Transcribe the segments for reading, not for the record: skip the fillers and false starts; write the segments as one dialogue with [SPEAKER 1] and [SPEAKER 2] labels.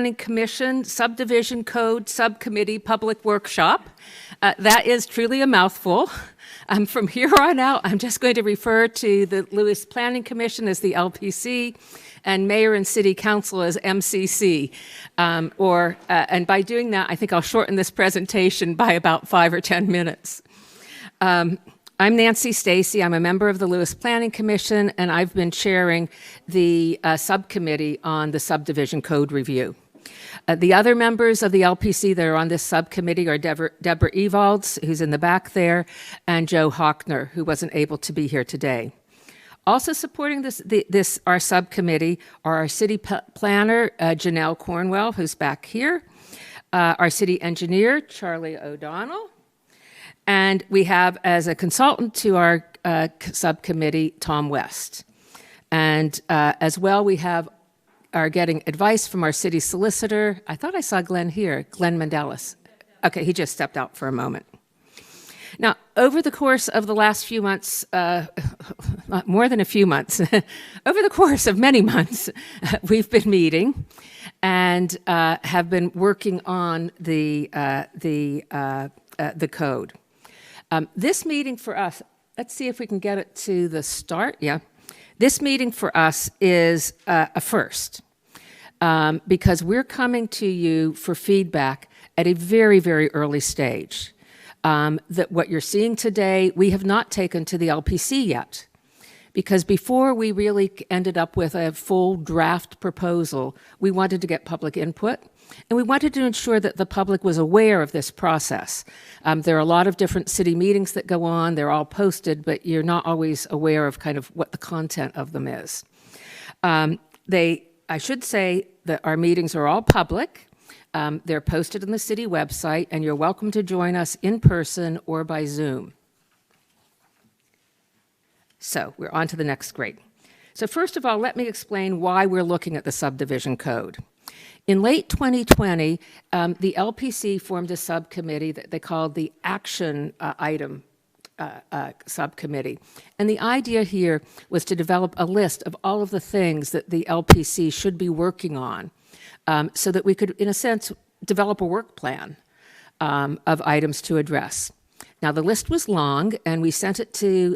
[SPEAKER 1] Planning Commission Subdivision Code Subcommittee Public Workshop. That is truly a mouthful. From here on out, I'm just going to refer to the Lewis Planning Commission as the LPC and Mayor and City Council as MCC. And by doing that, I think I'll shorten this presentation by about 5 or 10 minutes. I'm Nancy Stacy. I'm a member of the Lewis Planning Commission, and I've been chairing the subcommittee on the Subdivision Code review. The other members of the LPC that are on this subcommittee are Deborah Evalds, who's in the back there, and Joe Hockner, who wasn't able to be here today. Also supporting our subcommittee are our city planner, Janelle Cornwell, who's back here, our city engineer, Charlie O'Donnell, and we have as a consultant to our subcommittee, Tom West. And as well, we are getting advice from our city solicitor. I thought I saw Glenn here, Glenn Mandelis. Okay, he just stepped out for a moment. Now, over the course of the last few months, more than a few months, over the course of many months, we've been meeting and have been working on the code. This meeting for us, let's see if we can get it to the start. Yeah. This meeting for us is a first because we're coming to you for feedback at a very, very early stage. That what you're seeing today, we have not taken to the LPC yet. Because before we really ended up with a full draft proposal, we wanted to get public input, and we wanted to ensure that the public was aware of this process. There are a lot of different city meetings that go on. They're all posted, but you're not always aware of kind of what the content of them is. I should say that our meetings are all public. They're posted on the city website, and you're welcome to join us in person or by Zoom. So we're on to the next grade. So first of all, let me explain why we're looking at the subdivision code. In late 2020, the LPC formed a subcommittee that they called the Action Item Subcommittee. And the idea here was to develop a list of all of the things that the LPC should be working on so that we could, in a sense, develop a work plan of items to address. Now, the list was long, and we sent it to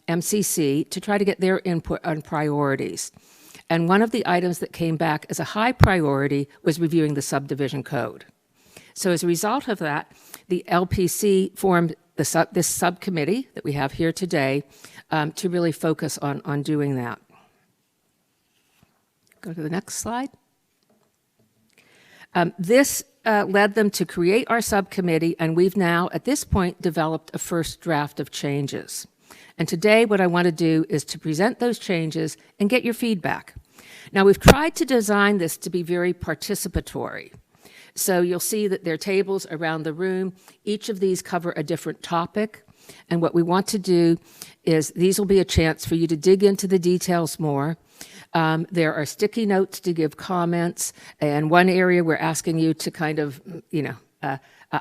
[SPEAKER 1] MCC to try to get their input on priorities. And one of the items that came back as a high priority was reviewing the subdivision code. So as a result of that, the LPC formed this subcommittee that we have here today to really focus on doing that. Go to the next slide. This led them to create our subcommittee, and we've now, at this point, developed a first draft of changes. And today, what I want to do is to present those changes and get your feedback. Now, we've tried to design this to be very participatory. So you'll see that there are tables around the room. Each of these cover a different topic. And what we want to do is these will be a chance for you to dig into the details more. There are sticky notes to give comments, and one area we're asking you to kind of,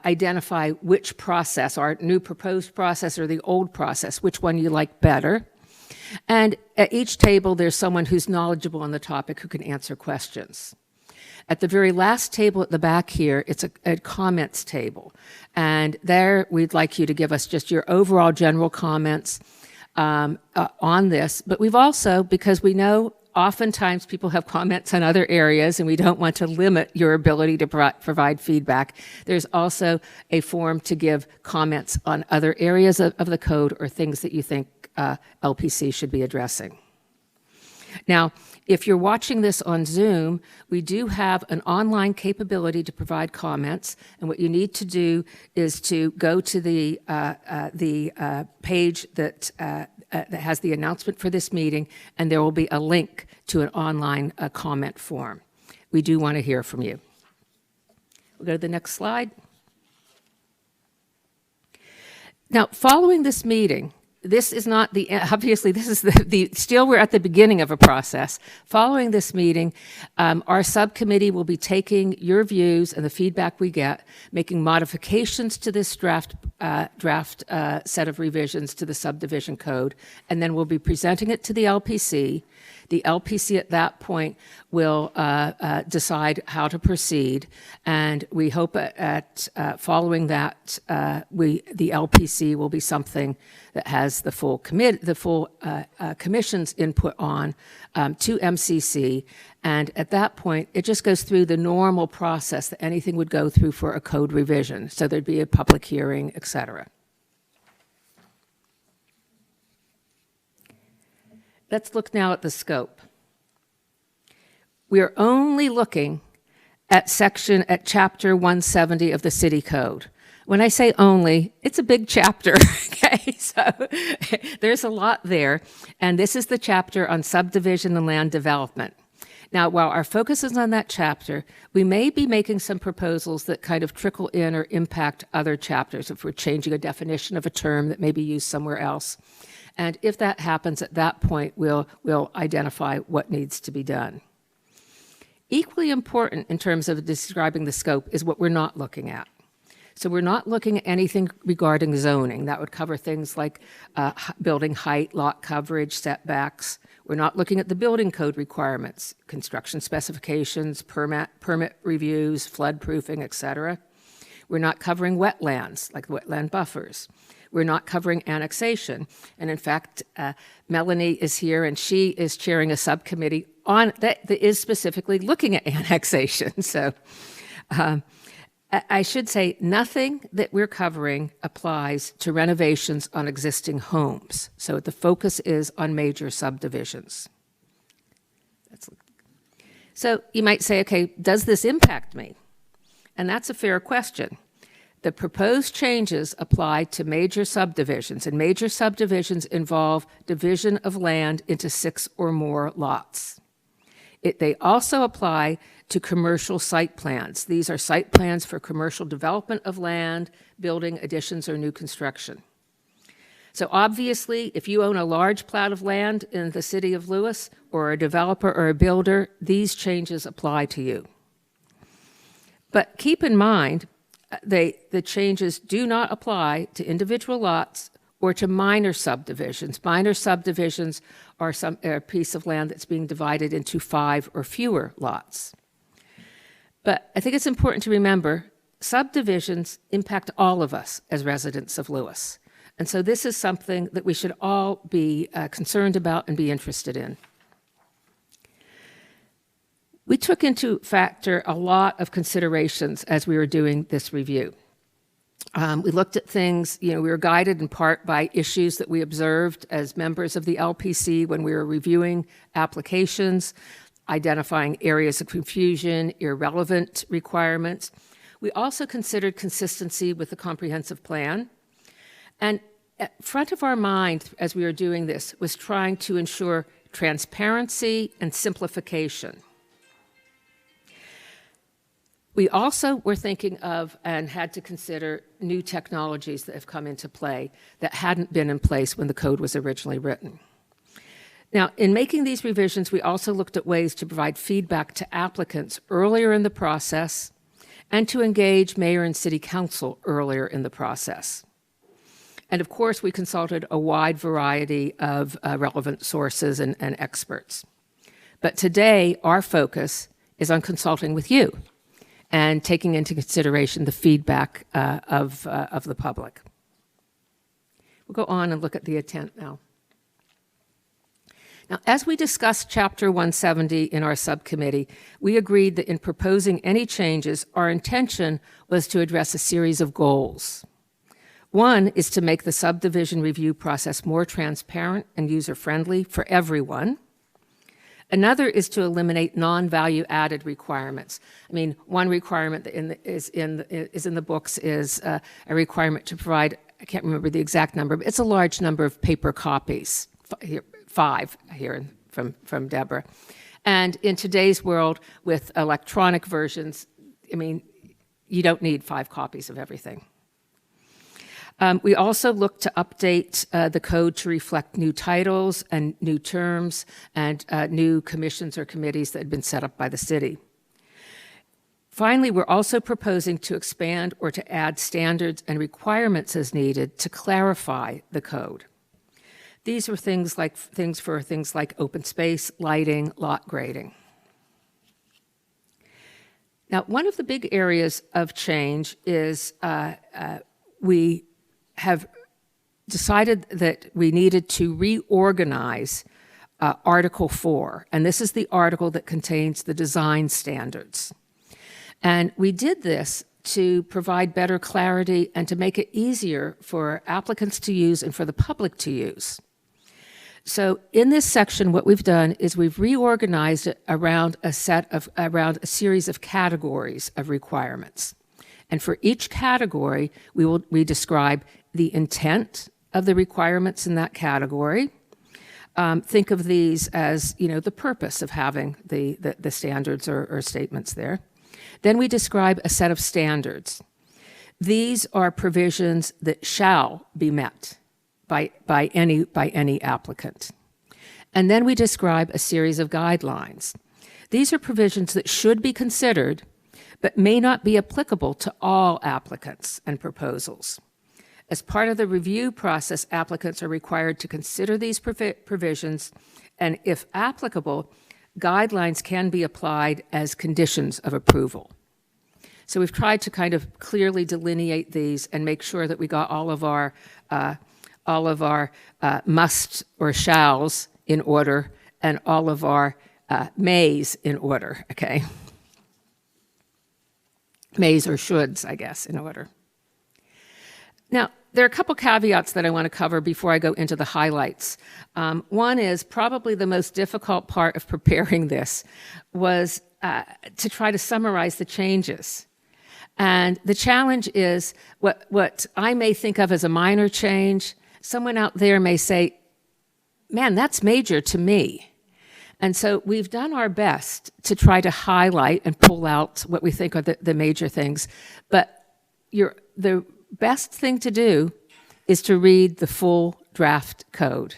[SPEAKER 1] identify which process, our new proposed process or the old process, which one you like better. And at each table, there's someone who's knowledgeable on the topic who can answer questions. At the very last table at the back here, it's a comments table. And there, we'd like you to give us just your overall general comments on this. But we've also, because we know oftentimes people have comments on other areas and we don't want to limit your ability to provide feedback, there's also a form to give comments on other areas of the code or things that you think LPC should be addressing. Now, if you're watching this on Zoom, we do have an online capability to provide comments, and what you need to do is to go to the page that has the announcement for this meeting, and there will be a link to an online comment form. We do want to hear from you. We'll go to the next slide. Now, following this meeting, this is not the, obviously this is still we're at the beginning of a process. Following this meeting, our subcommittee will be taking your views and the feedback we get, making modifications to this draft set of revisions to the subdivision code, and then we'll be presenting it to the LPC. The LPC at that point will decide how to proceed, and we hope following that, the LPC will be something that has the full commission's input on to MCC, and at that point, it just goes through the normal process that anything would go through for a code revision. So there'd be a public hearing, et cetera. Let's look now at the scope. We are only looking at chapter 170 of the City Code. When I say only, it's a big chapter, okay? So there's a lot there, and this is the chapter on subdivision and land development. Now, while our focus is on that chapter, we may be making some proposals that kind of trickle in or impact other chapters if we're changing a definition of a term that may be used somewhere else. And if that happens, at that point, we'll identify what needs to be done. Equally important in terms of describing the scope is what we're not looking at. So we're not looking at anything regarding zoning. That would cover things like building height, lot coverage, setbacks. We're not looking at the building code requirements, construction specifications, permit reviews, flood proofing, et cetera. We're not covering wetlands, like wetland buffers. We're not covering annexation. And in fact, Melanie is here, and she is chairing a subcommittee on that is specifically looking at annexation. So I should say nothing that we're covering applies to renovations on existing homes. So the focus is on major subdivisions. So you might say, okay, does this impact me? And that's a fair question. The proposed changes apply to major subdivisions, and major subdivisions involve division of land into 6 or more lots. They also apply to commercial site plans. These are site plans for commercial development of land, building additions, or new construction. So obviously, if you own a large plot of land in the city of Lewis, or a developer or a builder, these changes apply to you. But keep in mind, the changes do not apply to individual lots or to minor subdivisions. Minor subdivisions are a piece of land that's being divided into 5 or fewer lots. But I think it's important to remember, subdivisions impact all of us as residents of Lewis. And so this is something that we should all be concerned about and be interested in. We took into factor a lot of considerations as we were doing this review. We looked at things, we were guided in part by issues that we observed as members of the LPC when we were reviewing applications, identifying areas of confusion, irrelevant requirements. We also considered consistency with the comprehensive plan. And at front of our mind as we were doing this was trying to ensure transparency and simplification. We also were thinking of and had to consider new technologies that have come into play that hadn't been in place when the code was originally written. Now, in making these revisions, we also looked at ways to provide feedback to applicants earlier in the process and to engage mayor and city council earlier in the process. And of course, we consulted a wide variety of relevant sources and experts. But today, our focus is on consulting with you and taking into consideration the feedback of the public. We'll go on and look at the intent now. Now, as we discussed Chapter 170 in our subcommittee, we agreed that in proposing any changes, our intention was to address a series of goals. One is to make the subdivision review process more transparent and user-friendly for everyone. Another is to eliminate non-value added requirements. I mean, one requirement that is in the books is a requirement to provide, I can't remember the exact number, but it's a large number of paper copies, 5 here from Deborah. And in today's world with electronic versions, I mean, you don't need 5 copies of everything. We also look to update the code to reflect new titles and new terms and new commissions or committees that had been set up by the city. Finally, we're also proposing to expand or to add standards and requirements as needed to clarify the code. These were things like open space, lighting, lot grading. Now, one of the big areas of change is we have decided that we needed to reorganize Article 4, and this is the article that contains the design standards. And we did this to provide better clarity and to make it easier for applicants to use and for the public to use. So in this section, what we've done is we've reorganized it around a series of categories of requirements. And for each category, we describe the intent of the requirements in that category. Think of these as, the purpose of having the standards or statements there. Then we describe a set of standards. These are provisions that shall be met by any applicant. And then we describe a series of guidelines. These are provisions that should be considered, but may not be applicable to all applicants and proposals. As part of the review process, applicants are required to consider these provisions, and if applicable, guidelines can be applied as conditions of approval. So we've tried to kind of clearly delineate these and make sure that we got all of our must or shalls in order and all of our mays in order, okay? Mays or shoulds, I guess, in order. Now, there are a couple caveats that I want to cover before I go into the highlights. One is probably the most difficult part of preparing this was to try to summarize the changes. And the challenge is what I may think of as a minor change, someone out there may say, man, that's major to me. And so we've done our best to try to highlight and pull out what we think are the major things. But the best thing to do is to read the full draft code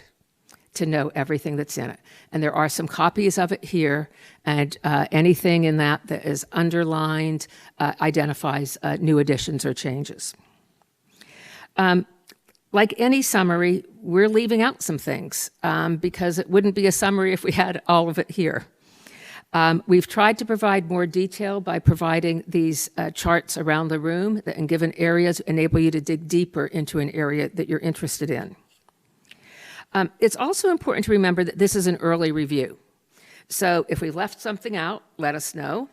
[SPEAKER 1] to know everything that's in it. And there are some copies of it here, and anything in that is underlined identifies new additions or changes. Like any summary, we're leaving out some things because it wouldn't be a summary if we had all of it here. We've tried to provide more detail by providing these charts around the room and given areas enable you to dig deeper into an area that you're interested in. It's also important to remember that this is an early review. So if we left something out, let us know.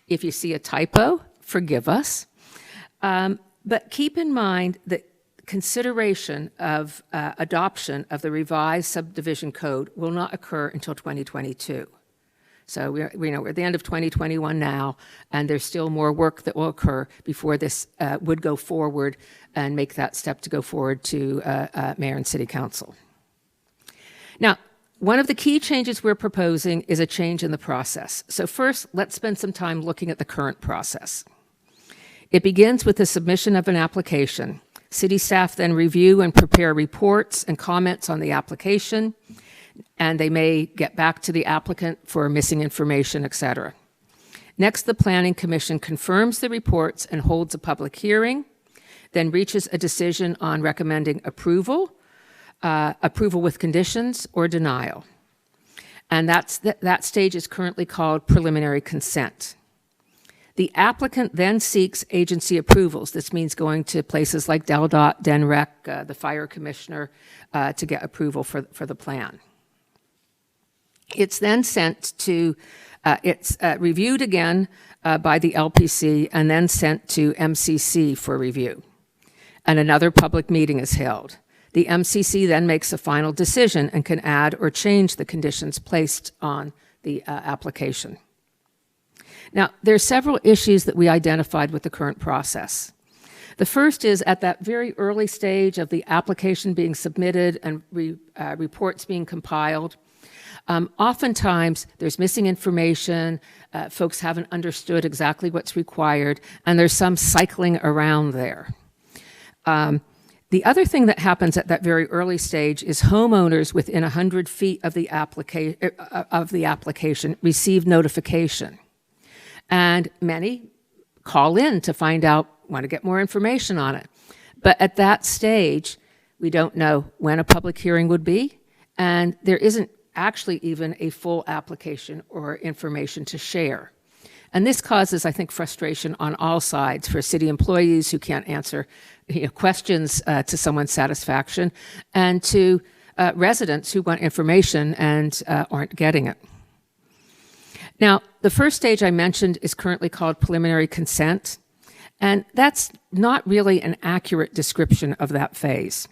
[SPEAKER 1] If you see a typo, forgive us. But keep in mind that consideration of adoption of the revised subdivision code will not occur until 2022. So we're at the end of 2021 now, and there's still more work that will occur before this would go forward and make that step to go forward to Mayor and City Council. Now, one of the key changes we're proposing is a change in the process. So first, let's spend some time looking at the current process. It begins with the submission of an application. City staff then review and prepare reports and comments on the application, and they may get back to the applicant for missing information, et cetera. Next, the Planning Commission confirms the reports and holds a public hearing, then reaches a decision on recommending approval, approval with conditions, or denial. And that stage is currently called preliminary consent. The applicant then seeks agency approvals. This means going to places like DelDOT, DENREC, the fire commissioner, to get approval for the plan. It's then sent to, it's reviewed again by the LPC and then sent to MCC for review. And another public meeting is held. The MCC then makes a final decision and can add or change the conditions placed on the application. Now, there are several issues that we identified with the current process. The first is at that very early stage of the application being submitted and reports being compiled, oftentimes there's missing information, folks haven't understood exactly what's required, and there's some cycling around there. The other thing that happens at that very early stage is homeowners within 100 feet of the application receive notification. And many call in to find out, want to get more information on it. But at that stage, We don't know when a public hearing would be, and there isn't actually even a full application or information to share. And this causes, I think, frustration on all sides for city employees who can't answer questions to someone's satisfaction, and to residents who want information and aren't getting it. Now, the first stage I mentioned is currently called preliminary consent, and that's not really an accurate description of that phase.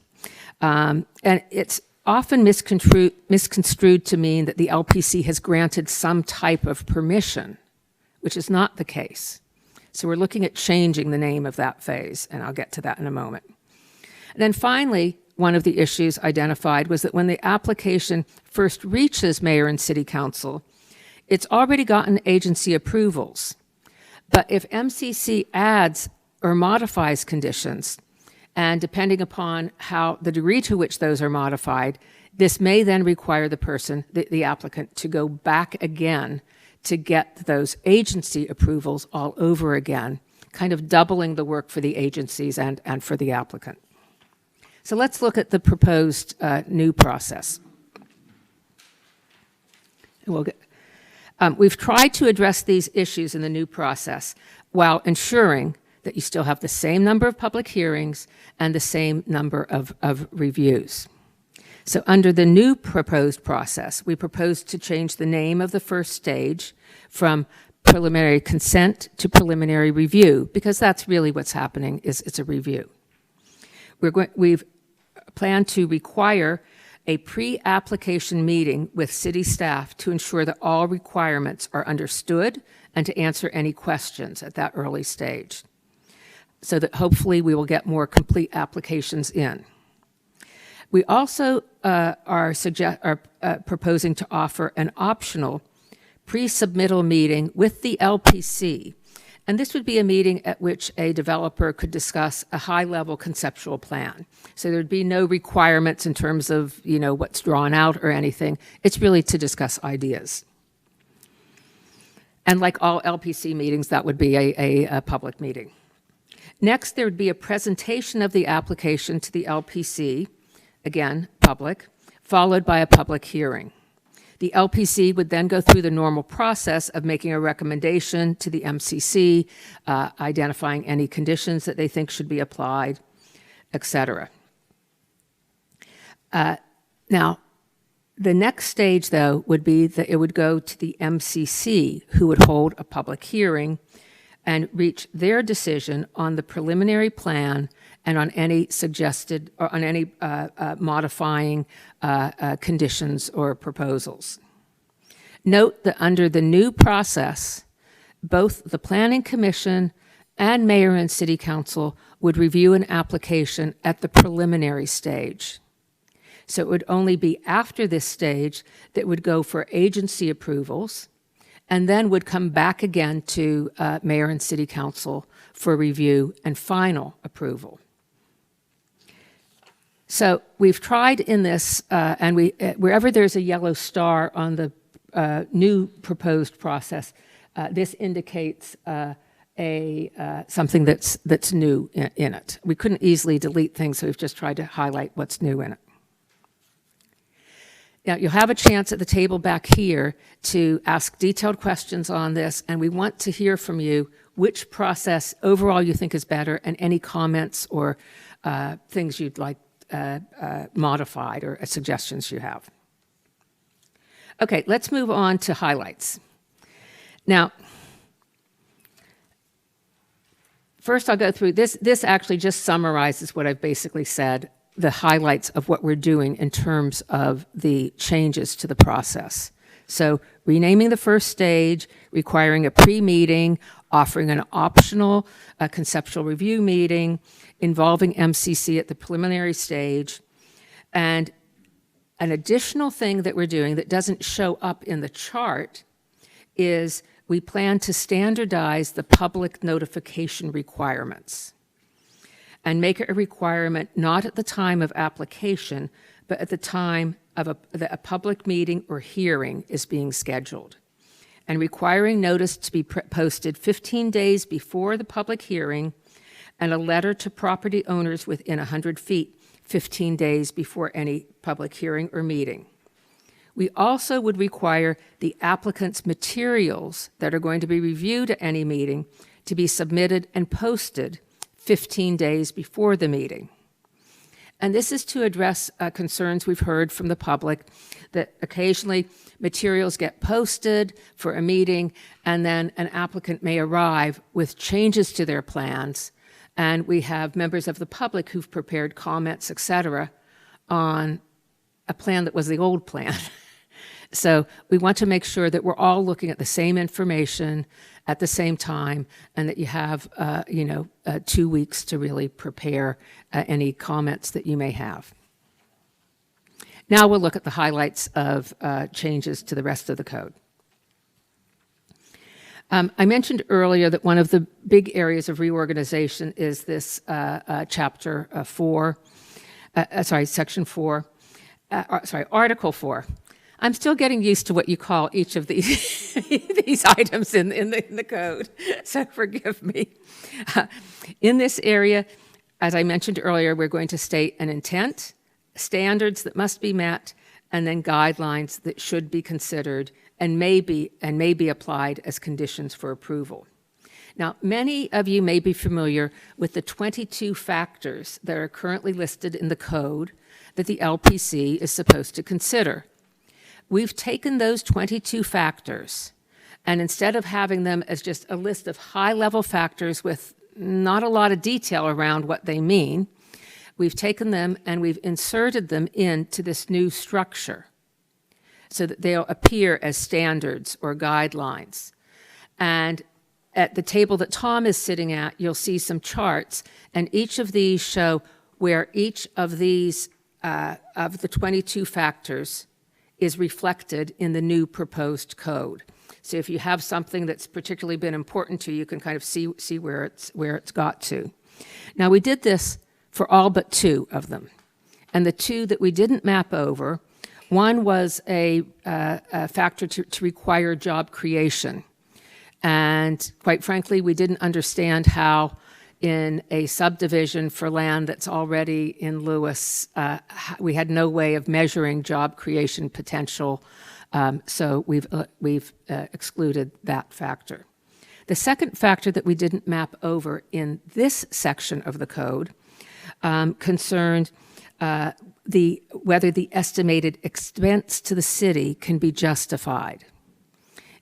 [SPEAKER 1] And it's often misconstrued to mean that the LPC has granted some type of permission, which is not the case. So we're looking at changing the name of that phase, and I'll get to that in a moment. And then finally, one of the issues identified was that when the application first reaches mayor and city council, it's already gotten agency approvals. But if MCC adds or modifies conditions, and depending upon how the degree to which those are modified, this may then require the person, the applicant, to go back again to get those agency approvals all over again, kind of doubling the work for the agencies and for the applicant. So let's look at the proposed new process. We've tried to address these issues in the new process while ensuring that you still have the same number of public hearings and the same number of reviews. So under the new proposed process, we propose to change the name of the first stage from preliminary consent to preliminary review, because that's really what's happening, is it's a review. We've planned to require a pre-application meeting with city staff to ensure that all requirements are understood and to answer any questions at that early stage, so that hopefully we will get more complete applications in. We also are proposing to offer an optional pre-submittal meeting with the LPC, and this would be a meeting at which a developer could discuss a high-level conceptual plan. So there'd be no requirements in terms of, what's drawn out or anything. It's really to discuss ideas. And like all LPC meetings, that would be a public meeting. Next, there would be a presentation of the application to the LPC, again, public, followed by a public hearing. The LPC would then go through the normal process of making a recommendation to the MCC, identifying any conditions that they think should be applied, etc. Now, the next stage, though, would be that it would go to the MCC, who would hold a public hearing and reach their decision on the preliminary plan and on any suggested or on any modifying conditions or proposals. Note that under the new process, both the Planning Commission and Mayor and City Council would review an application at the preliminary stage. So it would only be after this stage that would go for agency approvals, and then would come back again to Mayor and City Council for review and final approval. So we've tried in this, and wherever there's a yellow star on the new proposed process, this indicates something that's new in it. We couldn't easily delete things, so we've just tried to highlight what's new in it. Now, you'll have a chance at the table back here to ask detailed questions on this, and we want to hear from you which process overall you think is better, and any comments or things you'd like modified or suggestions you have. Okay, let's move on to highlights. Now, first I'll go through this. This actually just summarizes what I've basically said, the highlights of what we're doing in terms of the changes to the process. So renaming the first stage, requiring a pre-meeting, offering an optional conceptual review meeting, involving MCC at the preliminary stage, and an additional thing that we're doing that doesn't show up in the chart is we plan to standardize the public notification requirements and make it a requirement not at the time of application, but at the time of a public meeting or hearing is being scheduled, and requiring notice to be posted 15 days before the public hearing, and a letter to property owners within 100 feet 15 days before any public hearing or meeting. We also would require the applicant's materials that are going to be reviewed at any meeting to be submitted and posted 15 days before the meeting. And this is to address concerns we've heard from the public that occasionally materials get posted for a meeting and then an applicant may arrive with changes to their plans, and we have members of the public who've prepared comments, et cetera, on a plan that was the old plan. So we want to make sure that we're all looking at the same information at the same time, and that you have 2 weeks to really prepare any comments that you may have. Now we'll look at the highlights of changes to the rest of the code. I mentioned earlier that one of the big areas of reorganization is this Article 4. I'm still getting used to what you call each of these these items in the code, so forgive me. In this area, as I mentioned earlier, we're going to state an intent, standards that must be met, and then guidelines that should be considered and may be applied as conditions for approval. Now, many of you may be familiar with the 22 factors that are currently listed in the code that the LPC is supposed to consider. We've taken those 22 factors, and instead of having them as just a list of high-level factors with not a lot of detail around what they mean, we've taken them and we've inserted them into this new structure so that they'll appear as standards or guidelines. And at the table that Tom is sitting at, you'll see some charts, and each of these show where each of these, of the 22 factors, is reflected in the new proposed code. So if you have something that's particularly been important to you, you can kind of see where it's got to. Now, we did this for all but 2 of them. And the 2 that we didn't map over, one was a factor to require job creation. And quite frankly, we didn't understand how in a subdivision for land that's already in Lewis, we had no way of measuring job creation potential, so we've excluded that factor. The second factor that we didn't map over in this section of the code concerned whether the estimated expense to the city can be justified.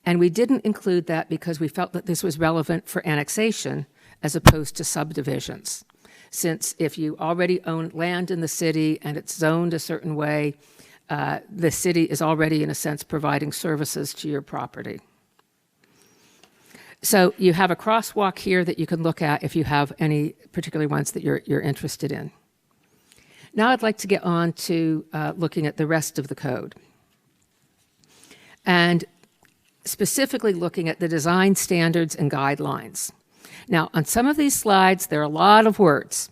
[SPEAKER 1] And we didn't include that because we felt that this was relevant for annexation as opposed to subdivisions. Since if you already own land in the city and it's zoned a certain way, the city is already, in a sense, providing services to your property. So you have a crosswalk here that you can look at if you have any particular ones that you're interested in. Now I'd like to get on to looking at the rest of the code. And specifically looking at the design standards and guidelines. Now, on some of these slides, there are a lot of words.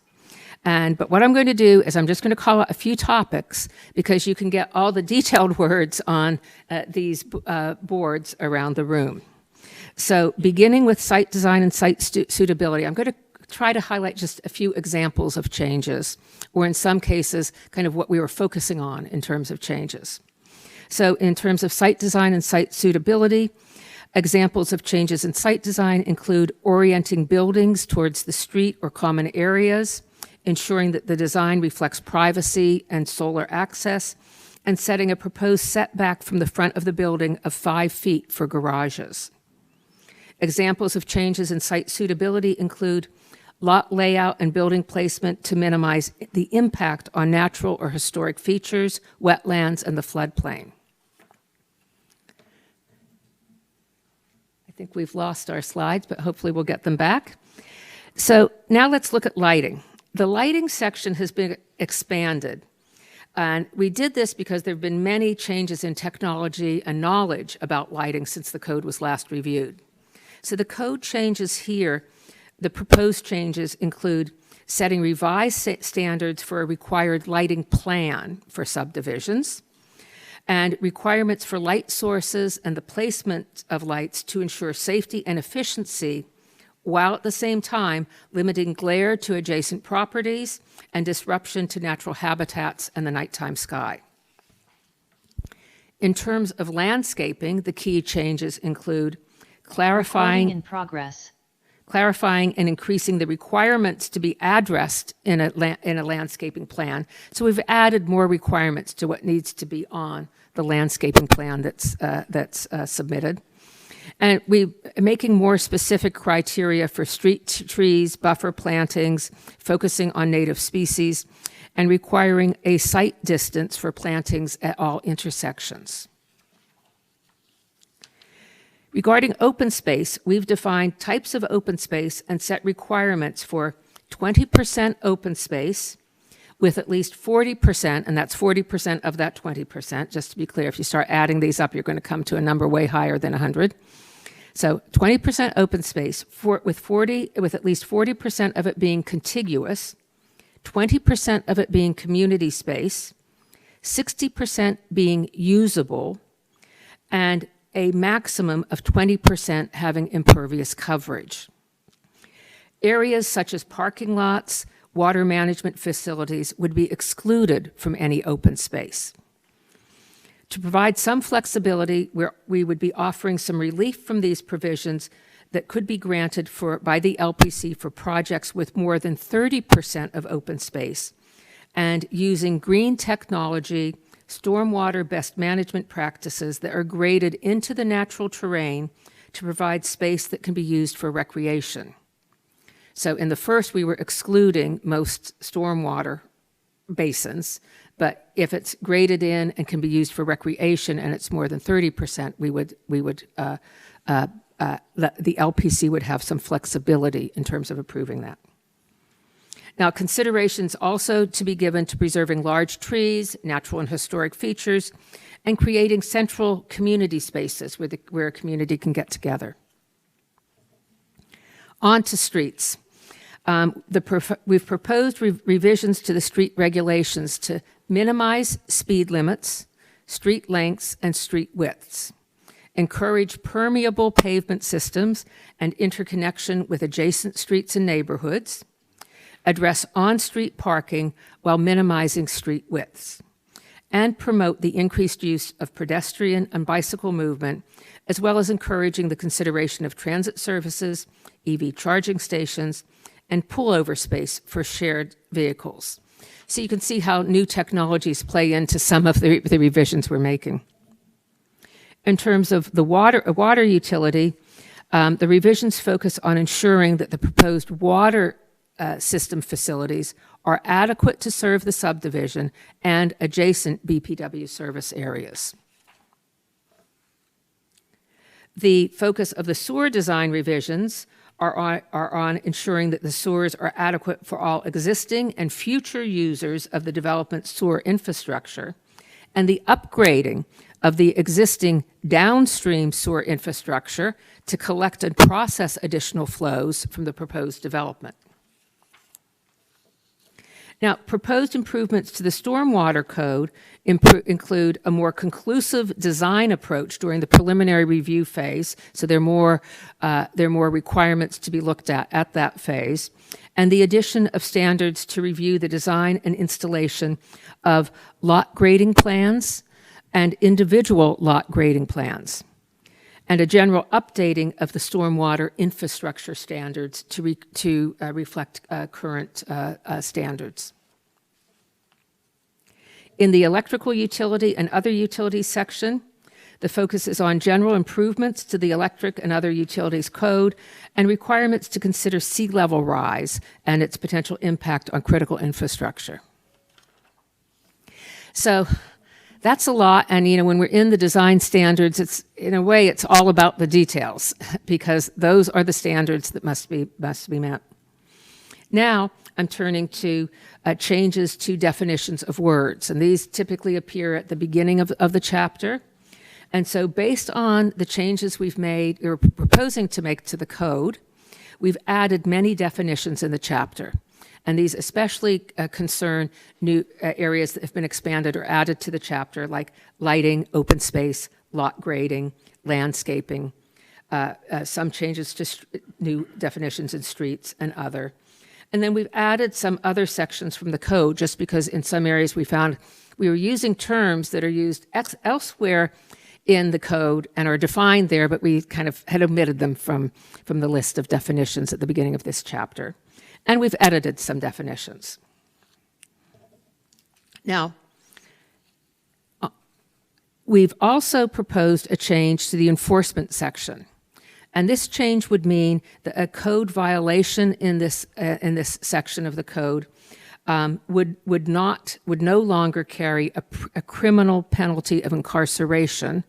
[SPEAKER 1] But what I'm going to do is I'm just going to call out a few topics because you can get all the detailed words on these boards around the room. So beginning with site design and site suitability, I'm going to try to highlight just a few examples of changes, or in some cases, kind of what we were focusing on in terms of changes. So in terms of site design and site suitability, examples of changes in site design include orienting buildings towards the street or common areas, ensuring that the design reflects privacy and solar access, and setting a proposed setback from the front of the building of 5 feet for garages. Examples of changes in site suitability include lot layout and building placement to minimize the impact on natural or historic features, wetlands, and the floodplain. I think we've lost our slides, but hopefully we'll get them back. So now let's look at lighting. The lighting section has been expanded. And we did this because there have been many changes in technology and knowledge about lighting since the code was last reviewed. So the code changes here, the proposed changes include setting revised standards for a required lighting plan for subdivisions, and requirements for light sources and the placement of lights to ensure safety and efficiency while at the same time limiting glare to adjacent properties and disruption to natural habitats and the nighttime sky. In terms of landscaping, the key changes include clarifying and increasing the requirements to be addressed in a landscaping plan. So we've added more requirements to what needs to be on the landscaping plan that's submitted. And we're making more specific criteria for street trees, buffer plantings, focusing on native species, and requiring a site distance for plantings at all intersections. Regarding open space, we've defined types of open space and set requirements for 20% open space with at least 40%, and that's 40% of that 20%. Just to be clear, if you start adding these up, you're going to come to a number way higher than 100. So 20% open space with at least 40% of it being contiguous, 20% of it being community space, 60% being usable, and a maximum of 20% having impervious coverage. Areas such as parking lots, water management facilities would be excluded from any open space. To provide some flexibility, we would be offering some relief from these provisions that could be granted by the LPC for projects with more than 30% of open space and using green technology, stormwater best management practices that are graded into the natural terrain to provide space that can be used for recreation. So in the first, we were excluding most stormwater basins, but if it's graded in and can be used for recreation and it's more than 30%, the LPC would have some flexibility in terms of approving that. Now, considerations also to be given to preserving large trees, natural and historic features, and creating central community spaces where a community can get together. On to streets. We've proposed revisions to the street regulations to minimize speed limits, street lengths, and street widths, encourage permeable pavement systems and interconnection with adjacent streets and neighborhoods, address on-street parking while minimizing street widths, and promote the increased use of pedestrian and bicycle movement, as well as encouraging the consideration of transit services, EV charging stations, and pullover space for shared vehicles. So you can see how new technologies play into some of the revisions we're making. In terms of the water utility, the revisions focus on ensuring that the proposed water system facilities are adequate to serve the subdivision and adjacent BPW service areas. The focus of the sewer design revisions are on ensuring that the sewers are adequate for all existing and future users of the development sewer infrastructure, and the upgrading of the existing downstream sewer infrastructure to collect and process additional flows from the proposed development. Now, proposed improvements to the stormwater code include a more conclusive design approach during the preliminary review phase, so there are more requirements to be looked at that phase, and the addition of standards to review the design and installation of lot grading plans and individual lot grading plans, and a general updating of the stormwater infrastructure standards to reflect current standards. In the electrical utility and other utilities section, the focus is on general improvements to the electric and other utilities code and requirements to consider sea level rise and its potential impact on critical infrastructure. So that's a lot, and when we're in the design standards, it's in a way it's all about the details because those are the standards that must be met. Now I'm turning to changes to definitions of words, and these typically appear at the beginning of the chapter. And so based on the changes we've made or proposing to make to the code, we've added many definitions in the chapter. And these especially concern new areas that have been expanded or added to the chapter, like lighting, open space, lot grading, landscaping, some changes to new definitions in streets and other. And then we've added some other sections from the code just because in some areas we found we were using terms that are used elsewhere in the code and are defined there, but we kind of had omitted them from the list of definitions at the beginning of this chapter. And we've edited some definitions. Now, we've also proposed a change to the enforcement section. And this change would mean that a code violation in this section of the code would no longer carry a criminal penalty of incarceration,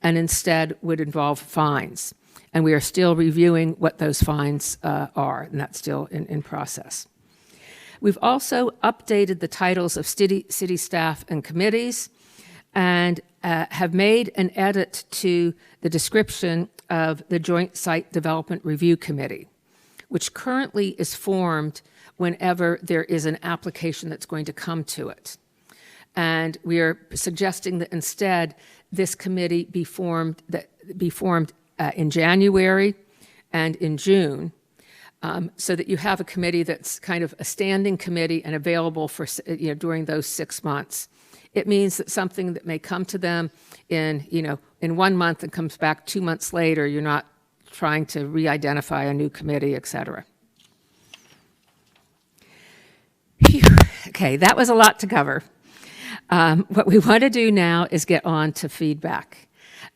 [SPEAKER 1] and instead would involve fines. And we are still reviewing what those fines are, and that's still in process. We've also updated the titles of city staff and committees, and have made an edit to the description of the Joint Site Development Review Committee, which currently is formed whenever there is an application that's going to come to it. And we are suggesting that instead this committee be formed in January and in June, so that you have a committee that's kind of a standing committee and available for during those 6 months. It means that something that may come to them in 1 month and comes back 2 months later, you're not trying to re-identify a new committee, et cetera. Phew. Okay, that was a lot to cover. What we want to do now is get on to feedback.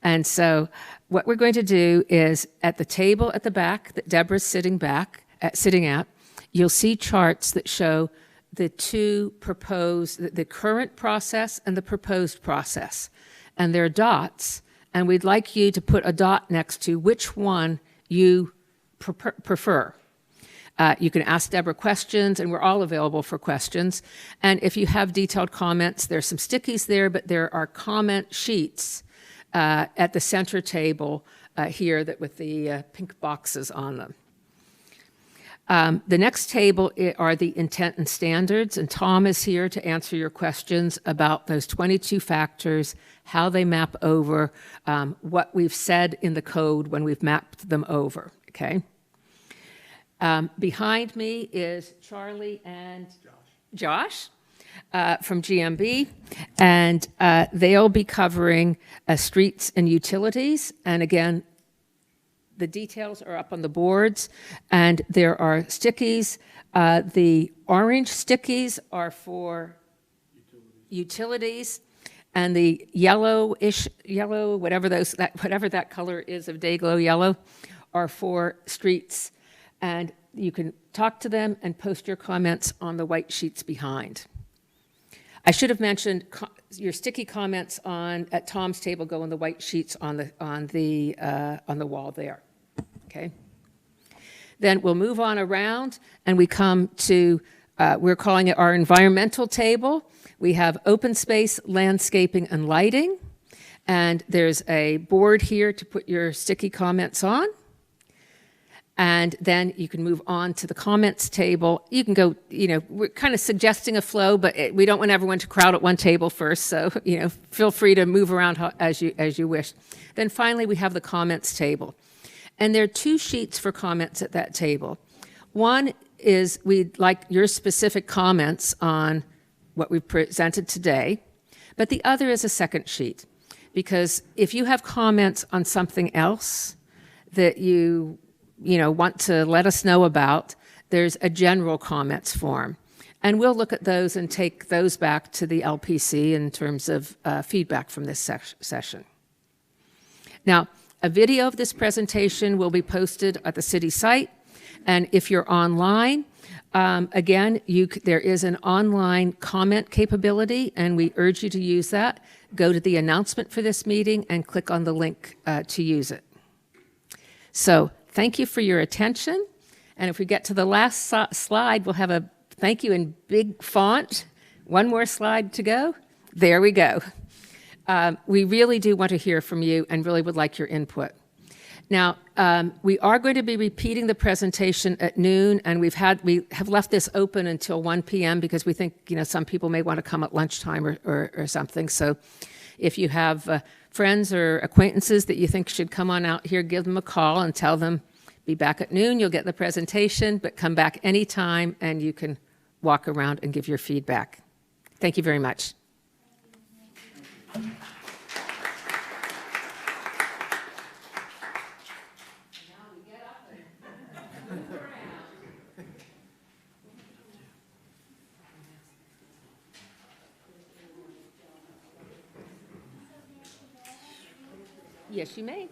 [SPEAKER 1] And so what we're going to do is at the table at the back that Deborah's sitting at, you'll see charts that show the two proposed, the current process and the proposed process. And they're dots, and we'd like you to put a dot next to which one you prefer. You can ask Deborah questions, and we're all available for questions. And if you have detailed comments, there's some stickies there, but there are comment sheets at the center table here with the pink boxes on them. The next table are the intent and standards, and Tom is here to answer your questions about those 22 factors, how they map over, what we've said in the code when we've mapped them over, okay? Behind me is Charlie and Josh from GMB, and they'll be covering streets and utilities, and again, the details are up on the boards, and there are stickies. The orange stickies are for utilities, and the yellow, whatever that color is of day-glow yellow, are for streets. And you can talk to them and post your comments on the white sheets behind. I should have mentioned your sticky comments at Tom's table go on the white sheets on the wall there. Okay. Then we'll move on around, and we come to we're calling it our environmental table. We have open space, landscaping, and lighting, and there's a board here to put your sticky comments on. And then you can move on to the comments table. You can go, we're kind of suggesting a flow, but we don't want everyone to crowd at one table first. So, feel free to move around as you wish. Then finally, we have the comments table. And there are two sheets for comments at that table. One is we'd like your specific comments on what we've presented today, but the other is a second sheet. Because if you have comments on something else that you want to let us know about, there's a general comments form. And we'll look at those and take those back to the LPC in terms of feedback from this session. Now, a video of this presentation will be posted at the city site. And if you're online, again, there is an online comment capability, and we urge you to use that. Go to the announcement for this meeting and click on the link to use it. So, thank you for your attention. And if we get to the last slide, we'll have a thank you in big font. One more slide to go. There we go. We really do want to hear from you and really would like your input. Now, we are going to be repeating the presentation at noon, and we have left this open until 1 p.m. because we think some people may want to come at lunchtime or something. So if you have friends or acquaintances that you think should come on out here, give them a call and tell them, be back at noon, you'll get the presentation, but come back anytime and you can walk around and give your feedback. Thank you very much. Yes, you may.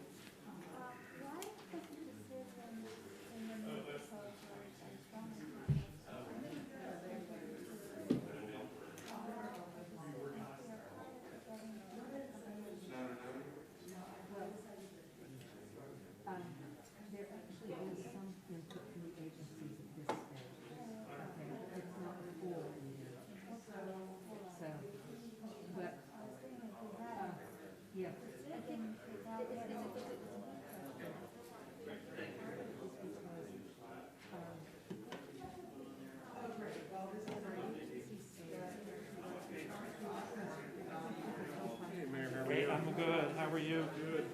[SPEAKER 2] I'm good. How are you? Good.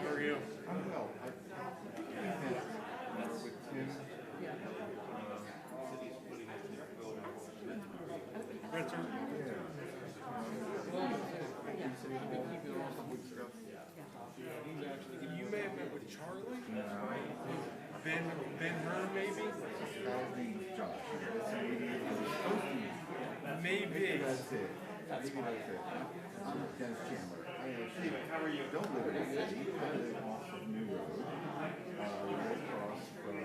[SPEAKER 2] How are you?
[SPEAKER 3] I'm well. With Tim.
[SPEAKER 2] Printer? You may have met with Charlie? Ben Hearn, maybe? Maybe.
[SPEAKER 3] That's it. That's it. Dennis Chandler. How are you? Don't live in the city. I live off of New Road. Right across from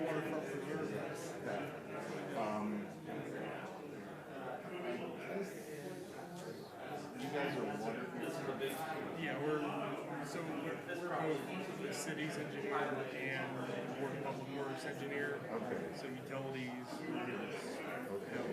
[SPEAKER 2] Waterfront Preserve.
[SPEAKER 3] You guys are water.
[SPEAKER 2] Yeah, we're both the city's engineer and Board of Public Works engineer.
[SPEAKER 3] Okay.
[SPEAKER 2] So utilities.
[SPEAKER 3] Okay.